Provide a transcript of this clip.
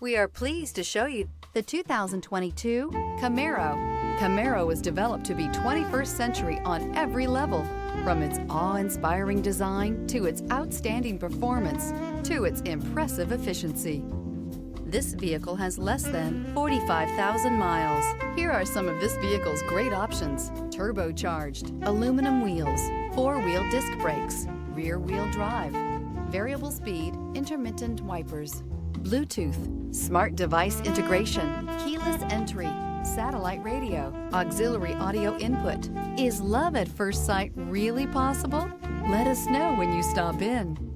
We are pleased to show you the 2022 Camaro. Camaro was developed to be 21st century on every level, from its awe-inspiring design to its outstanding performance to its impressive efficiency. This vehicle has less than 45,000 miles. Here are some of this vehicle's great options: turbocharged, aluminum wheels, four-wheel disc brakes, rear-wheel drive, variable speed, intermittent wipers, Bluetooth, smart device integration, keyless entry, satellite radio, auxiliary audio input. Is love at first sight really possible? Let us know when you stop in.